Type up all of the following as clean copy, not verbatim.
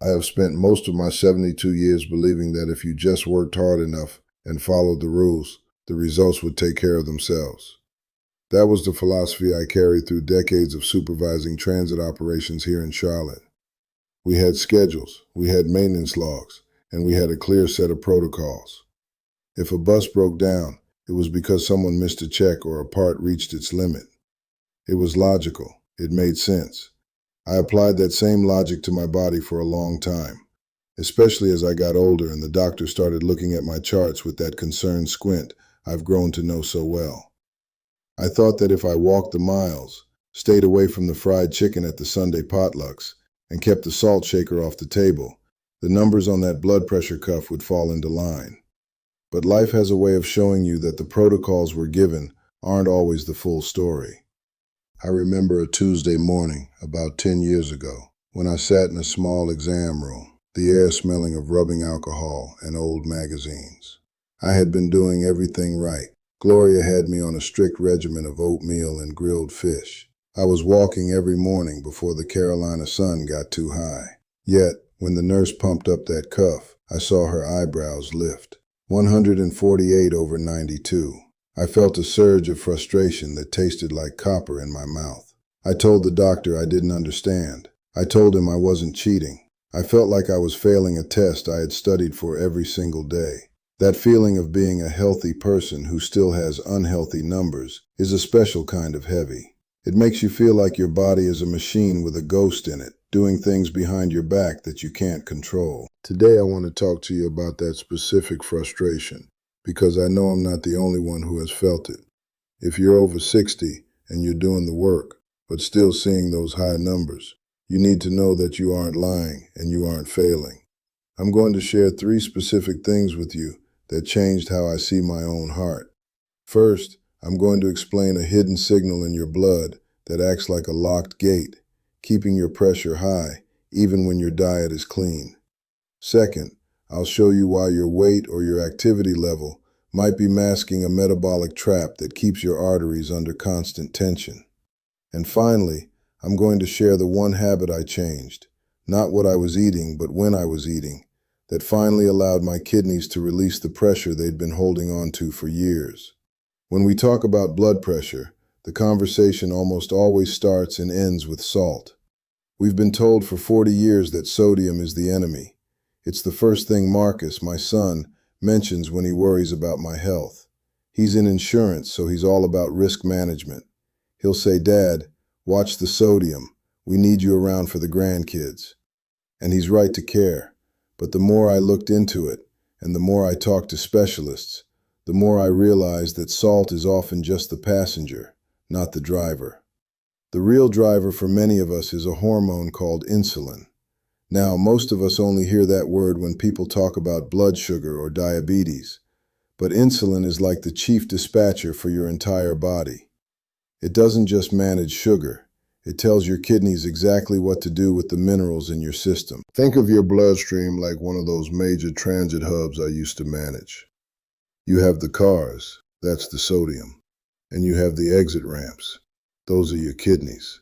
I have spent most of my 72 years believing that if you just worked hard enough and followed the rules, the results would take care of themselves. That was the philosophy I carried through decades of supervising transit operations here in Charlotte. We had schedules, we had maintenance logs, and we had a clear set of protocols. If a bus broke down, it was because someone missed a check or a part reached its limit. It was logical. It made sense. I applied that same logic to my body for a long time, especially as I got older and the doctor started looking at my charts with that concerned squint I've grown to know so well. I thought that if I walked the miles, stayed away from the fried chicken at the Sunday potlucks, and kept the salt shaker off the table, the numbers on that blood pressure cuff would fall into line. But life has a way of showing you that the protocols we're given aren't always the full story. I remember a Tuesday morning about 10 years ago when I sat in a small exam room, the air smelling of rubbing alcohol and old magazines. I had been doing everything right. Gloria had me on a strict regimen of oatmeal and grilled fish. I was walking every morning before the Carolina sun got too high. Yet, when the nurse pumped up that cuff, I saw her eyebrows lift. 148 over 92. I felt a surge of frustration that tasted like copper in my mouth. I told the doctor I didn't understand. I told him I wasn't cheating. I felt like I was failing a test I had studied for every single day. That feeling of being a healthy person who still has unhealthy numbers is a special kind of heavy. It makes you feel like your body is a machine with a ghost in it, doing things behind your back that you can't control. Today I want to talk to you about that specific frustration, because I know I'm not the only one who has felt it. If you're over 60 and you're doing the work, but still seeing those high numbers, you need to know that you aren't lying and you aren't failing. I'm going to share 3 specific things with you that changed how I see my own heart. First, I'm going to explain a hidden signal in your blood that acts like a locked gate, keeping your pressure high even when your diet is clean. Second, I'll show you why your weight or your activity level might be masking a metabolic trap that keeps your arteries under constant tension. And finally, I'm going to share the one habit I changed, not what I was eating, but when I was eating, that finally allowed my kidneys to release the pressure they'd been holding on to for years. When we talk about blood pressure, the conversation almost always starts and ends with salt. We've been told for 40 years that sodium is the enemy. It's the first thing Marcus, my son, mentions when he worries about my health. He's in insurance, so he's all about risk management. He'll say, "Dad, watch the sodium. We need you around for the grandkids." And he's right to care. But the more I looked into it, and the more I talked to specialists, the more I realized that salt is often just the passenger, not the driver. The real driver for many of us is a hormone called insulin. Now, most of us only hear that word when people talk about blood sugar or diabetes, but insulin is like the chief dispatcher for your entire body. It doesn't just manage sugar. It tells your kidneys exactly what to do with the minerals in your system. Think of your bloodstream like one of those major transit hubs I used to manage. You have the cars, that's the sodium, and you have the exit ramps. Those are your kidneys.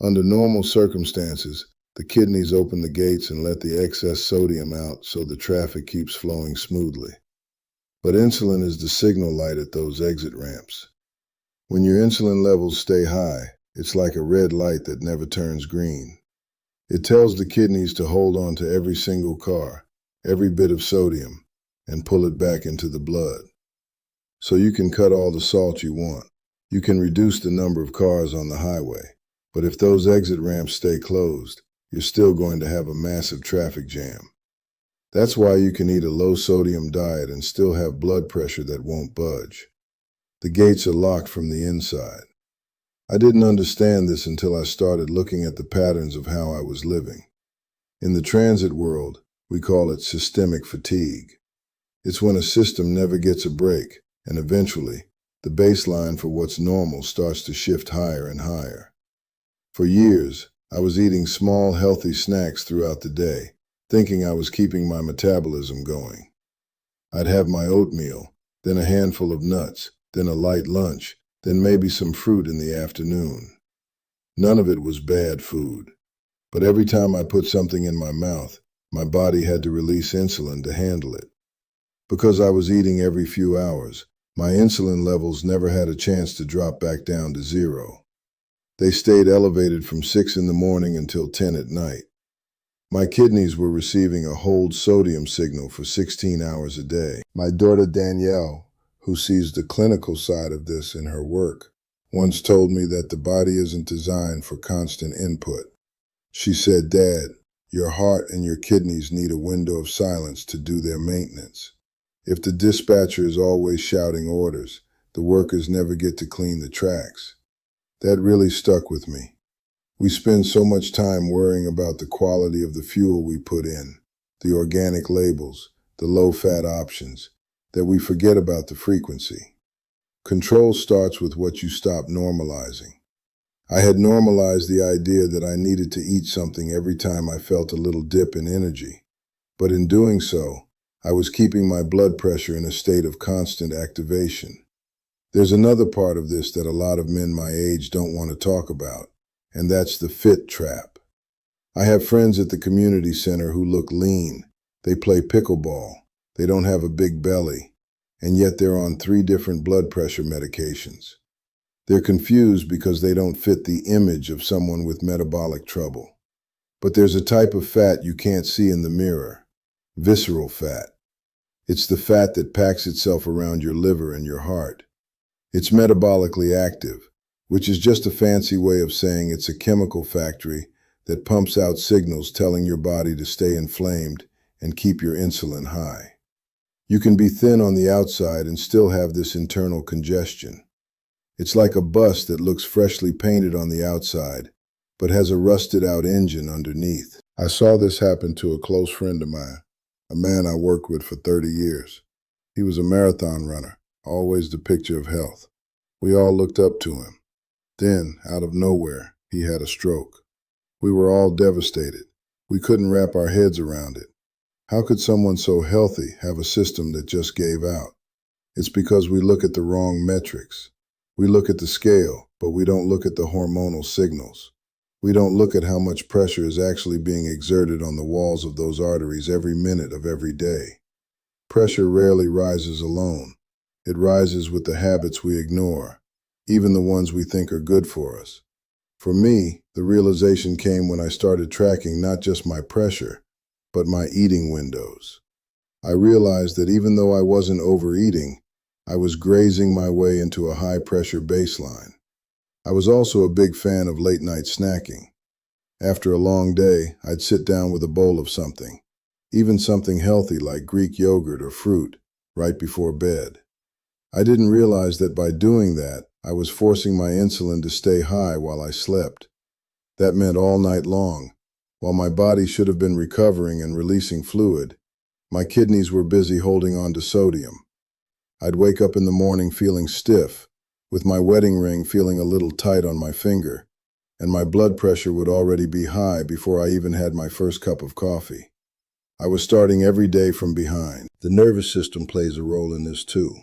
Under normal circumstances, the kidneys open the gates and let the excess sodium out so the traffic keeps flowing smoothly. But insulin is the signal light at those exit ramps. When your insulin levels stay high, it's like a red light that never turns green. It tells the kidneys to hold on to every single car, every bit of sodium, and pull it back into the blood. So you can cut all the salt you want. You can reduce the number of cars on the highway. But if those exit ramps stay closed, you're still going to have a massive traffic jam. That's why you can eat a low-sodium diet and still have blood pressure that won't budge. The gates are locked from the inside. I didn't understand this until I started looking at the patterns of how I was living. In the transit world, we call it systemic fatigue. It's when a system never gets a break, and eventually, the baseline for what's normal starts to shift higher and higher. For years, I was eating small, healthy snacks throughout the day, thinking I was keeping my metabolism going. I'd have my oatmeal, then a handful of nuts, then a light lunch, then maybe some fruit in the afternoon. None of it was bad food. But every time I put something in my mouth, my body had to release insulin to handle it. Because I was eating every few hours, my insulin levels never had a chance to drop back down to zero. They stayed elevated from 6 in the morning until 10 at night. My kidneys were receiving a hold sodium signal for 16 hours a day. My daughter Danielle, who sees the clinical side of this in her work, once told me that the body isn't designed for constant input. She said, "Dad, your heart and your kidneys need a window of silence to do their maintenance. If the dispatcher is always shouting orders, the workers never get to clean the tracks." That really stuck with me. We spend so much time worrying about the quality of the fuel we put in, the organic labels, the low-fat options, that we forget about the frequency. Control starts with what you stop normalizing. I had normalized the idea that I needed to eat something every time I felt a little dip in energy, but in doing so, I was keeping my blood pressure in a state of constant activation. There's another part of this that a lot of men my age don't want to talk about, and that's the fit trap. I have friends at the community center who look lean. They play pickleball. They don't have a big belly, and yet they're on 3 different blood pressure medications. They're confused because they don't fit the image of someone with metabolic trouble. But there's a type of fat you can't see in the mirror, visceral fat. It's the fat that packs itself around your liver and your heart. It's metabolically active, which is just a fancy way of saying it's a chemical factory that pumps out signals telling your body to stay inflamed and keep your insulin high. You can be thin on the outside and still have this internal congestion. It's like a bus that looks freshly painted on the outside, but has a rusted-out engine underneath. I saw this happen to a close friend of mine, a man I worked with for 30 years. He was a marathon runner, always the picture of health. We all looked up to him. Then, out of nowhere, he had a stroke. We were all devastated. We couldn't wrap our heads around it. How could someone so healthy have a system that just gave out? It's because we look at the wrong metrics. We look at the scale, but we don't look at the hormonal signals. We don't look at how much pressure is actually being exerted on the walls of those arteries every minute of every day. Pressure rarely rises alone. It rises with the habits we ignore, even the ones we think are good for us. For me, the realization came when I started tracking not just my pressure, but my eating windows. I realized that even though I wasn't overeating, I was grazing my way into a high-pressure baseline. I was also a big fan of late-night snacking. After a long day, I'd sit down with a bowl of something, even something healthy like Greek yogurt or fruit, right before bed. I didn't realize that by doing that, I was forcing my insulin to stay high while I slept. That meant all night long, while my body should have been recovering and releasing fluid, my kidneys were busy holding on to sodium. I'd wake up in the morning feeling stiff, with my wedding ring feeling a little tight on my finger, and my blood pressure would already be high before I even had my first cup of coffee. I was starting every day from behind. The nervous system plays a role in this too.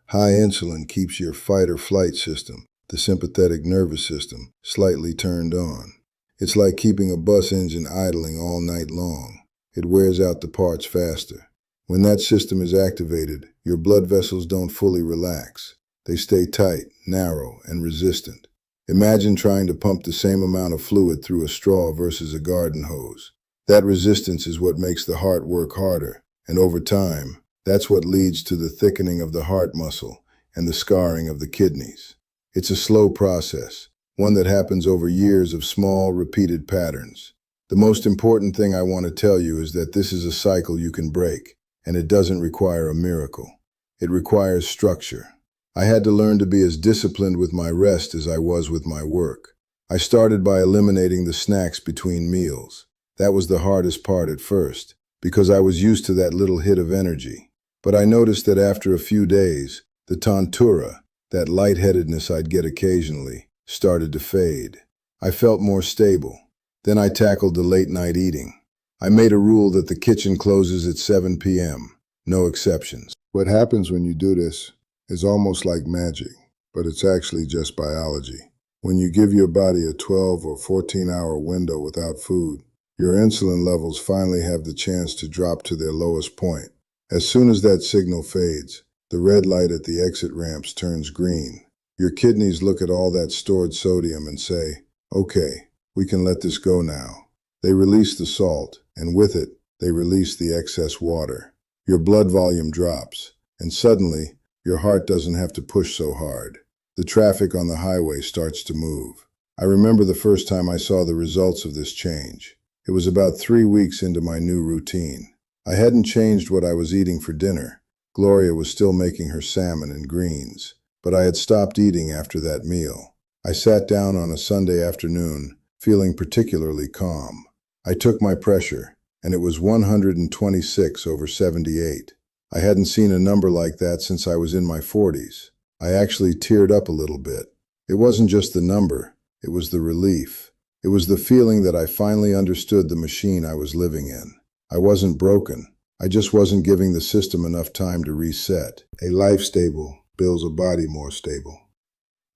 High insulin keeps your fight or flight system, the sympathetic nervous system, slightly turned on. It's like keeping a bus engine idling all night long. It wears out the parts faster. When that system is activated, your blood vessels don't fully relax. They stay tight, narrow, and resistant. Imagine trying to pump the same amount of fluid through a straw versus a garden hose. That resistance is what makes the heart work harder, and over time, that's what leads to the thickening of the heart muscle and the scarring of the kidneys. It's a slow process, one that happens over years of small, repeated patterns. The most important thing I want to tell you is that this is a cycle you can break, and it doesn't require a miracle. It requires structure. I had to learn to be as disciplined with my rest as I was with my work. I started by eliminating the snacks between meals. That was the hardest part at first, because I was used to that little hit of energy. But I noticed that after a few days, the tontura, that lightheadedness I'd get occasionally, started to fade. I felt more stable. Then I tackled the late-night eating. I made a rule that the kitchen closes at 7 p.m., no exceptions. What happens when you do this is almost like magic, but it's actually just biology. When you give your body a 12 or 14-hour window without food, your insulin levels finally have the chance to drop to their lowest point. As soon as that signal fades, the red light at the exit ramps turns green. Your kidneys look at all that stored sodium and say, "Okay, we can let this go now." They release the salt, and with it, they release the excess water. Your blood volume drops, and suddenly, your heart doesn't have to push so hard. The traffic on the highway starts to move. I remember the first time I saw the results of this change. It was about 3 weeks into my new routine. I hadn't changed what I was eating for dinner. Gloria was still making her salmon and greens, but I had stopped eating after that meal. I sat down on a Sunday afternoon, feeling particularly calm. I took my pressure, and it was 126/78. I hadn't seen a number like that since I was in my 40s. I actually teared up a little bit. It wasn't just the number, it was the relief. It was the feeling that I finally understood the machine I was living in. I wasn't broken. I just wasn't giving the system enough time to reset. A life stable builds a body more stable.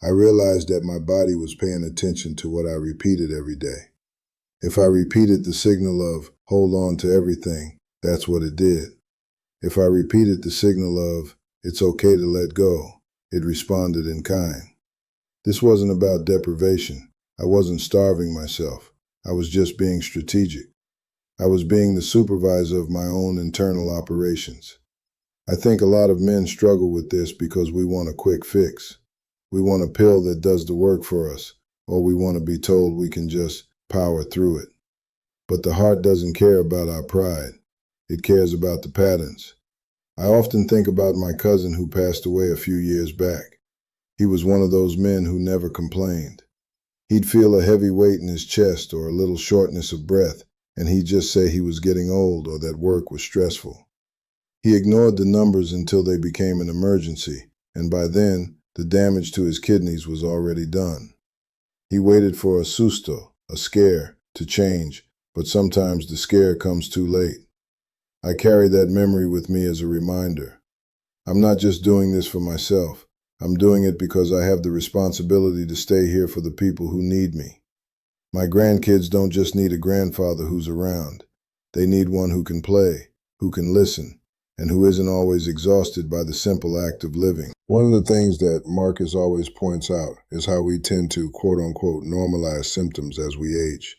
I realized that my body was paying attention to what I repeated every day. If I repeated the signal of hold on to everything, that's what it did. If I repeated the signal of it's okay to let go, it responded in kind. This wasn't about deprivation. I wasn't starving myself. I was just being strategic. I was being the supervisor of my own internal operations. I think a lot of men struggle with this because we want a quick fix. We want a pill that does the work for us, or we want to be told we can just power through it. But the heart doesn't care about our pride. It cares about the patterns. I often think about my cousin who passed away a few years back. He was one of those men who never complained. He'd feel a heavy weight in his chest or a little shortness of breath, and he'd just say he was getting old or that work was stressful. He ignored the numbers until they became an emergency, and by then, the damage to his kidneys was already done. He waited for a susto, a scare, to change, but sometimes the scare comes too late. I carry that memory with me as a reminder. I'm not just doing this for myself. I'm doing it because I have the responsibility to stay here for the people who need me. My grandkids don't just need a grandfather who's around. They need one who can play, who can listen, and who isn't always exhausted by the simple act of living. One of the things that Marcus always points out is how we tend to, quote-unquote, normalize symptoms as we age.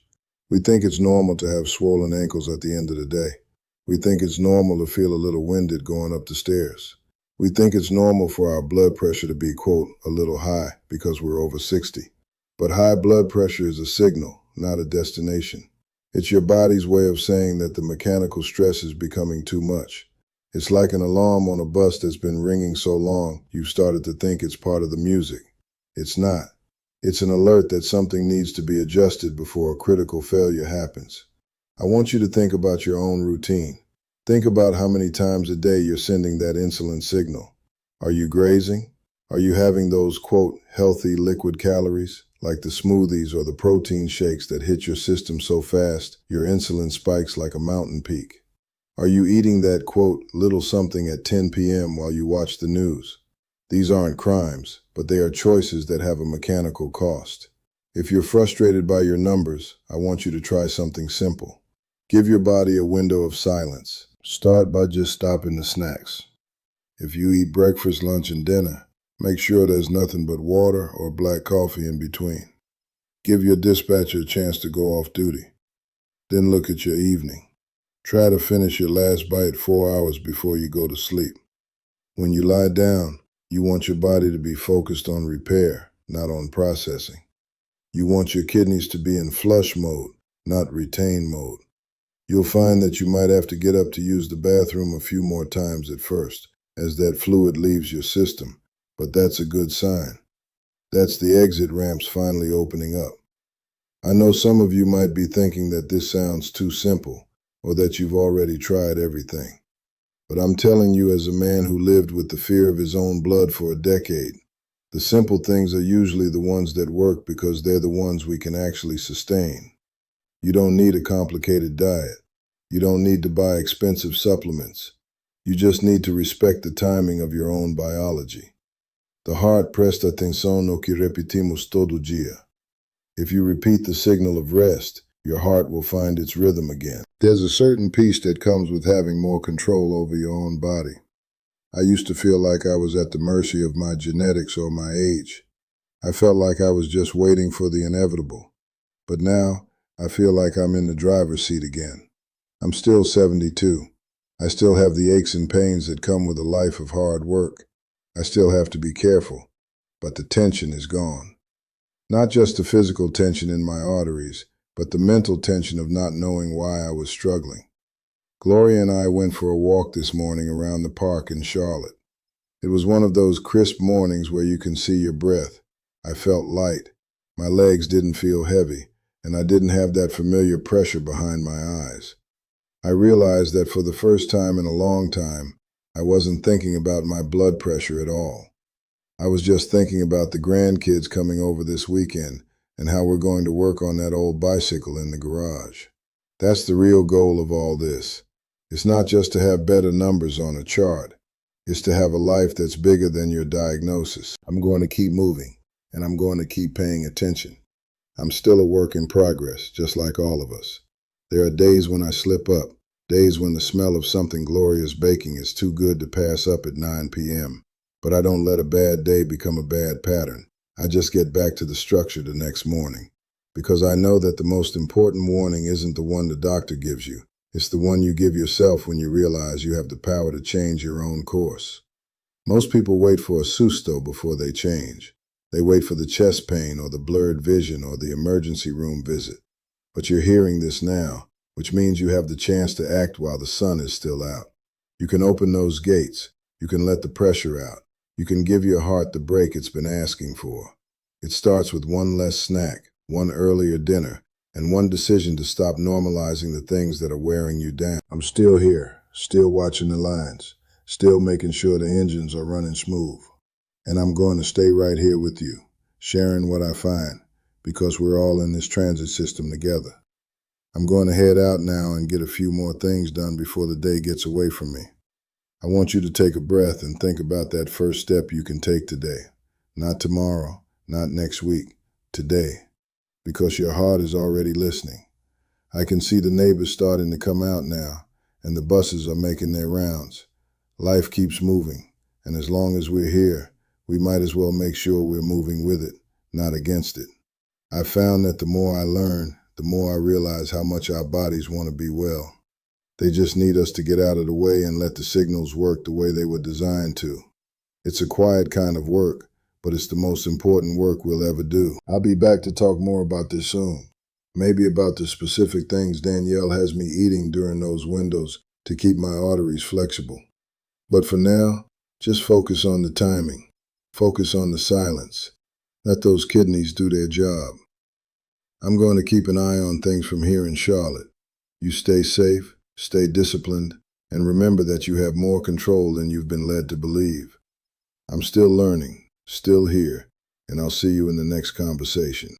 We think it's normal to have swollen ankles at the end of the day. We think it's normal to feel a little winded going up the stairs. We think it's normal for our blood pressure to be, quote, a little high because we're over 60. But high blood pressure is a signal, not a destination. It's your body's way of saying that the mechanical stress is becoming too much. It's like an alarm on a bus that's been ringing so long, you've started to think it's part of the music. It's not. It's an alert that something needs to be adjusted before a critical failure happens. I want you to think about your own routine. Think about how many times a day you're sending that insulin signal. Are you grazing? Are you having those, quote, healthy liquid calories, like the smoothies or the protein shakes that hit your system so fast your insulin spikes like a mountain peak? Are you eating that, quote, little something at 10 p.m. while you watch the news? These aren't crimes, but they are choices that have a mechanical cost. If you're frustrated by your numbers, I want you to try something simple. Give your body a window of silence. Start by just stopping the snacks. If you eat breakfast, lunch, and dinner, make sure there's nothing but water or black coffee in between. Give your dispatcher a chance to go off duty. Then look at your evening. Try to finish your last bite 4 hours before you go to sleep. When you lie down, you want your body to be focused on repair, not on processing. You want your kidneys to be in flush mode, not retain mode. You'll find that you might have to get up to use the bathroom a few more times at first, as that fluid leaves your system, but that's a good sign. That's the exit ramps finally opening up. I know some of you might be thinking that this sounds too simple, or that you've already tried everything. But I'm telling you, as a man who lived with the fear of his own blood for a decade, the simple things are usually the ones that work because they're the ones we can actually sustain. You don't need a complicated diet. You don't need to buy expensive supplements. You just need to respect the timing of your own biology. The heart presta atenção no que repetimos todo dia. If you repeat the signal of rest, your heart will find its rhythm again. There's a certain peace that comes with having more control over your own body. I used to feel like I was at the mercy of my genetics or my age. I felt like I was just waiting for the inevitable. But now, I feel like I'm in the driver's seat again. I'm still 72. I still have the aches and pains that come with a life of hard work. I still have to be careful, but the tension is gone. Not just the physical tension in my arteries, but the mental tension of not knowing why I was struggling. Gloria and I went for a walk this morning around the park in Charlotte. It was one of those crisp mornings where you can see your breath. I felt light. My legs didn't feel heavy, and I didn't have that familiar pressure behind my eyes. I realized that for the first time in a long time, I wasn't thinking about my blood pressure at all. I was just thinking about the grandkids coming over this weekend and how we're going to work on that old bicycle in the garage. That's the real goal of all this. It's not just to have better numbers on a chart. It's to have a life that's bigger than your diagnosis. I'm going to keep moving, and I'm going to keep paying attention. I'm still a work in progress, just like all of us. There are days when I slip up, days when the smell of something glorious baking is too good to pass up at 9 p.m. But I don't let a bad day become a bad pattern. I just get back to the structure the next morning. Because I know that the most important warning isn't the one the doctor gives you. It's the one you give yourself when you realize you have the power to change your own course. Most people wait for a susto before they change. They wait for the chest pain or the blurred vision or the emergency room visit. But you're hearing this now, which means you have the chance to act while the sun is still out. You can open those gates. You can let the pressure out. You can give your heart the break it's been asking for. It starts with one less snack, one earlier dinner, and one decision to stop normalizing the things that are wearing you down. I'm still here, still watching the lines, still making sure the engines are running smooth. And I'm going to stay right here with you, sharing what I find, because we're all in this transit system together. I'm going to head out now and get a few more things done before the day gets away from me. I want you to take a breath and think about that first step you can take today. Not tomorrow, not next week, today. Because your heart is already listening. I can see the neighbors starting to come out now, and the buses are making their rounds. Life keeps moving, and as long as we're here, we might as well make sure we're moving with it, not against it. I found that the more I learn, the more I realize how much our bodies want to be well. They just need us to get out of the way and let the signals work the way they were designed to. It's a quiet kind of work, but it's the most important work we'll ever do. I'll be back to talk more about this soon. Maybe about the specific things Danielle has me eating during those windows to keep my arteries flexible. But for now, just focus on the timing. Focus on the silence. Let those kidneys do their job. I'm going to keep an eye on things from here in Charlotte. You stay safe, stay disciplined, and remember that you have more control than you've been led to believe. I'm still learning, still here, and I'll see you in the next conversation.